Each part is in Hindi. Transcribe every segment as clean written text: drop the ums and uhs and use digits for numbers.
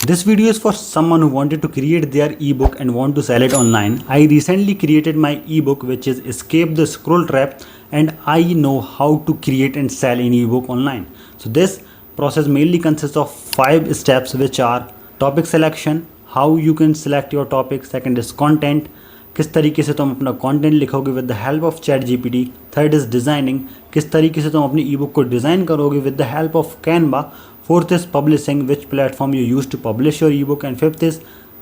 This video is for someone who wanted to create their ebook and want to sell it online. I recently created my ebook which is Escape the Scroll Trap, and I know how to create and sell an ebook online. So this process mainly consists of 5 steps, which are topic selection, how you can select your topic, second is content, किस तरीके से तुम अपना कंटेंट लिखोगे with the help of chat GPT, third is designing, किस तरीके से तुम अपनी ई बुक को डिज़ाइन करोगे with the help of Canva, fourth is publishing, which platform you use to publish your ebook, and fifth is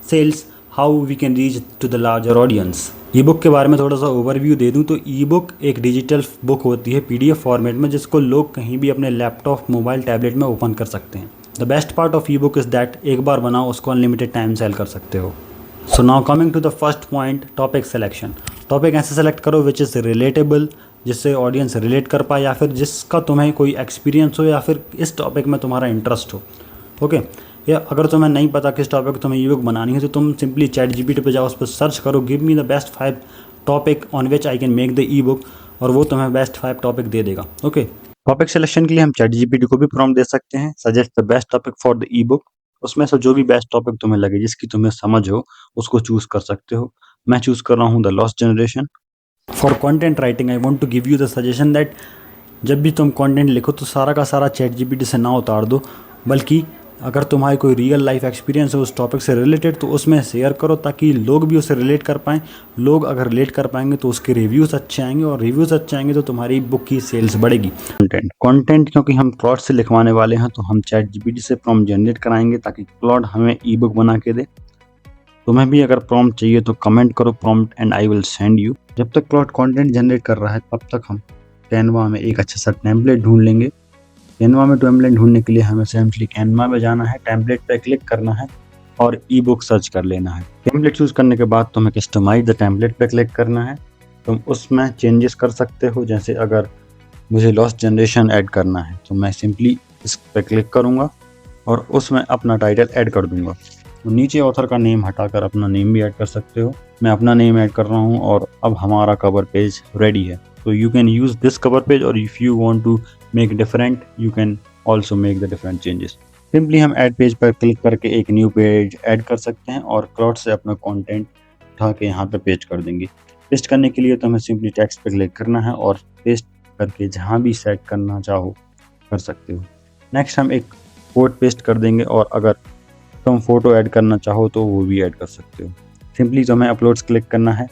sales, how we can reach to the larger audience. Ebook के बारे में थोड़ा सा ओवरव्यू दे दूं तो ई बुक एक डिजिटल बुक होती है पीडीएफ फॉर्मेट में, जिसको लोग कहीं भी अपने लैपटॉप, मोबाइल, टैबलेट में ओपन कर सकते हैं। The best part of E book is that एक बार बनाओ उसको अनलिमिटेड टाइम सेल कर सकते हो। So now coming to the first point, topic selection. Topic ऐसे सेलेक्ट करो विच इज़ रिलेटेबल, जिससे ऑडियंस रिलेट कर पाए, या फिर जिसका तुम्हें कोई एक्सपीरियंस हो, या फिर इस टॉपिक में तुम्हारा इंटरेस्ट हो। ओके या अगर तुम्हें नहीं पता किस टॉपिक तुम्हें ई बुक बनानी है तो तुम सिंपली चैट जीपीटी पे जाओ, उस पर सर्च करो give me the best 5 topic on which I can make the E book, और वो तुम्हें बेस्ट 5 टॉपिक दे देगा। ओके टॉपिक सिलेक्शन के लिए हम चैट जीपीटी को भी प्रॉम्प्ट दे सकते हैं, suggest the best topic for the E book. उसमें से जो भी बेस्ट टॉपिक तुम्हें लगे, जिसकी तुम्हें समझ हो, उसको चूज कर सकते हो। मैं चूज कर रहा हूँ the lost generation. For content writing I want to give you the suggestion that जब भी तुम कंटेंट लिखो तो सारा का सारा चैट जीपीटी से ना उतार दो, बल्कि अगर तुम्हारी कोई रियल लाइफ एक्सपीरियंस है उस टॉपिक से रिलेटेड तो उसमें शेयर करो, ताकि लोग भी उससे रिलेट कर पाएँ। लोग अगर रिलेट कर पाएंगे तो उसके रिव्यूज़ अच्छे आएंगे, और रिव्यूज़ अच्छे आएंगे तो तुम्हारी बुक की सेल्स बढ़ेगी। कंटेंट क्योंकि हम क्लॉड से लिखवाने वाले हैं तो हम चैट जीपीटी से प्रॉम्प्ट जनरेट कराएंगे ताकि क्लॉड हमें ई बुक बना के दे। तुम्हें भी अगर प्रॉम्प्ट चाहिए तो कमेंट करो prompt and I will send you. जब तक क्लॉड कंटेंट जनरेट कर रहा है तब तक हम कैनवा में एक अच्छा सा टेम्पलेट ढूंढ लेंगे। कैनवा में टेम्पलेट ढूंढने के लिए हमें सिंपली कैनवा में जाना है, टेम्पलेट पे क्लिक करना है और ई बुक सर्च कर लेना है। टेम्पलेट चूज करने के बाद तुम्हें कस्टमाइज द टेम्पलेट पे क्लिक करना है। तुम उसमें चेंजेस कर सकते हो, जैसे अगर मुझे लॉस्ट जनरेशन ऐड करना है तो मैं सिंपली इस पे क्लिक करूँगा और उसमें अपना टाइटल ऐड कर दूंगा। तो नीचे ऑथर का नेम हटाकर अपना नेम भी ऐड कर सकते हो। मैं अपना नेम ऐड कर रहा हूँ और अब हमारा कवर पेज रेडी है। तो you can use this cover page, और if you want to make different you can also make the different changes. Simply हम ऐड पेज पर क्लिक करके एक न्यू पेज ऐड कर सकते हैं और क्लॉड से अपना कंटेंट उठा के यहाँ पे पेस्ट कर देंगे। पेस्ट करने के लिए तो हमें सिंपली टेक्स्ट पे क्लिक करना है और पेस्ट करके जहाँ भी सेट करना चाहो कर सकते हो। नेक्स्ट हम एक कोड पेस्ट कर देंगे, और अगर तुम फोटो ऐड करना चाहो तो वो भी ऐड कर सकते हो। सिंपली तुम्हें अपलोड्स क्लिक करना है,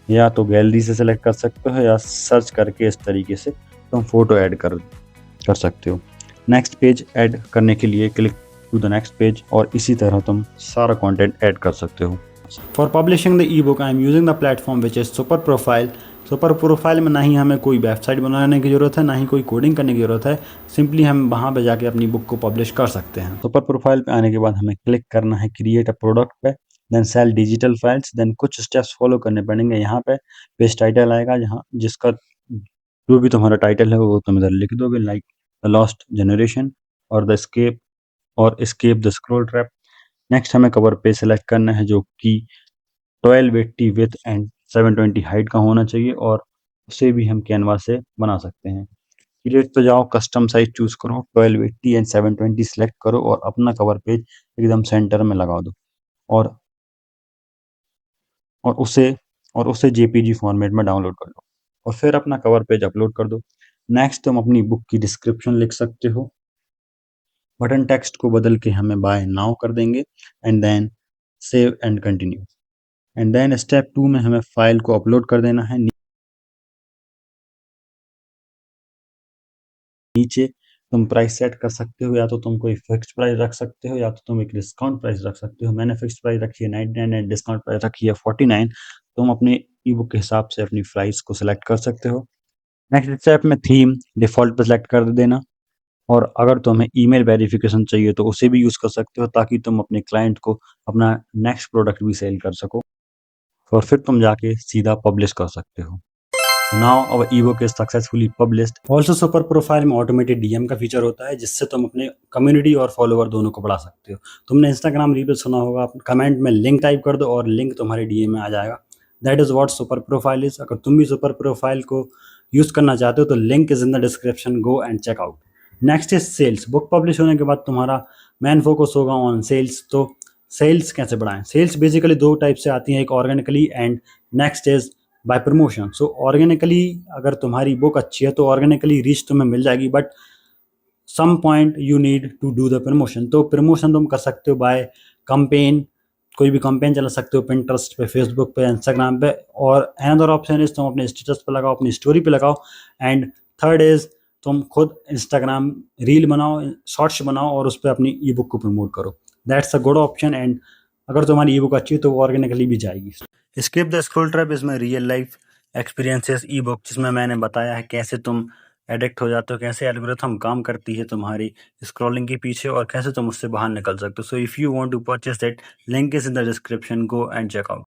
या तो गैलरी से सेलेक्ट कर सकते हो या सर्च करके इस तरीके से तुम फोटो ऐड कर सकते हो। नेक्स्ट पेज ऐड करने के लिए click to the next page, और इसी तरह तुम सारा कंटेंट ऐड कर सकते हो। For publishing the E book I am using the platform which is super profile. Super profile में ना ही हमें कोई वेबसाइट बनाने की ज़रूरत है, ना ही कोई कोडिंग करने की ज़रूरत है। सिंपली हम वहाँ पे जाके अपनी बुक को पब्लिश कर सकते हैं। सुपर प्रोफाइल पे आने के बाद हमें क्लिक करना है क्रिएट अ प्रोडक्ट पे, then sell digital files, then कुछ स्टेप्स फॉलो करने पड़ेंगे। यहाँ पे पेज टाइटल आएगा, जहाँ जिसका जो भी तुम्हारा टाइटल है वो तुम इधर लिख दोगे, लाइक द लॉस्ट जनरेशन और the escape the scroll trap. Next हमें कवर पेज सेलेक्ट करना है जो कि 1280 विथ एंड 720 हाइट का होना चाहिए, और उसे भी हम कैनवा से बना सकते हैं। क्रिएट पे जाओ, कस्टम साइज चूज करो, 1280 एंड 720 सेलेक्ट करो और अपना कवर पेज एकदम सेंटर में लगा दो, और उसे जेपीजी फॉर्मेट में डाउनलोड कर लो, और फिर अपना कवर पेज अपलोड कर दो। नेक्स्ट तुम अपनी बुक की डिस्क्रिप्शन लिख सकते हो। बटन टेक्स्ट को बदल के हमें बाय नाउ कर देंगे, and then save and continue. And then step 2 में हमें फाइल को अपलोड कर देना है। नीचे तुम प्राइस सेट कर सकते हो, या तो तुम कोई फिक्स प्राइस रख सकते हो या तो तुम एक डिस्काउंट प्राइस रख सकते हो। मैंने फिक्स प्राइस रखी है 99 एंड डिस्काउंट प्राइस रखी है 49। तुम अपने ई बुक के हिसाब से अपनी प्राइस को सिलेक्ट कर सकते हो। नेक्स्ट स्टेप में थीम डिफ़ॉल्ट पर सेलेक्ट कर देना, और अगर तुम्हें ईमेल वेरिफिकेशन चाहिए तो उसे भी यूज़ कर सकते हो, ताकि तुम अपने क्लाइंट को अपना नेक्स्ट प्रोडक्ट भी सेल कर सको, और फिर तुम जाके सीधा पब्लिश कर सकते हो। Now our ebook is successfully published. Also super profile में ऑटोमेटेड डीएम का फीचर होता है, जिससे तुम अपने कम्युनिटी और फॉलोवर दोनों को बढ़ा सकते हो। तुमने इंस्टाग्राम रील सुना होगा, कमेंट में लिंक टाइप कर दो और लिंक तुम्हारे डीएम में आ जाएगा। That is what super profile is. अगर तुम भी सुपर प्रोफाइल को यूज़ करना चाहते हो तो link is in the description, go and check out. Next is sales. Book publish होने के बाद तुम्हारा मेन फोकस होगा ऑन सेल्स। तो सेल्स कैसे बढ़ाएं? सेल्स बेसिकली दो टाइप से आती हैं, एक organically and next is by promotion. So organically अगर तुम्हारी बुक अच्छी है तो ऑर्गेनिकली रीच तुम्हें मिल जाएगी, but some point you need to do the promotion. तो प्रमोशन तुम कर सकते हो बाय कंपेन, कोई भी कंपेन चला सकते हो पिंटरेस्ट पे, फेसबुक पे, इंस्टाग्राम पे। और अनदर ऑप्शन इज तुम अपने स्टेटस पे लगाओ, अपनी स्टोरी पे लगाओ। एंड थर्ड इज तुम खुद इंस्टाग्राम रील बनाओ, शॉर्ट्स बनाओ और उस पर अपनी ई बुक को प्रमोट करो। That's a good option. And अगर तुम्हारी ई बुक अच्छी है तो वो ऑर्गेनिकली भी जाएगी। स्किप द स्क्रॉल ट्रैप इसमें रियल लाइफ एक्सपीरियंसेस ई बुक, जिसमें मैंने बताया है कैसे तुम एडिक्ट हो जाते हो, कैसे एल्गोरिथम काम करती है तुम्हारी स्क्रॉलिंग के पीछे और कैसे तुम उससे बाहर निकल सकते हो। So if you want to purchase that, link is in the description, go and check out.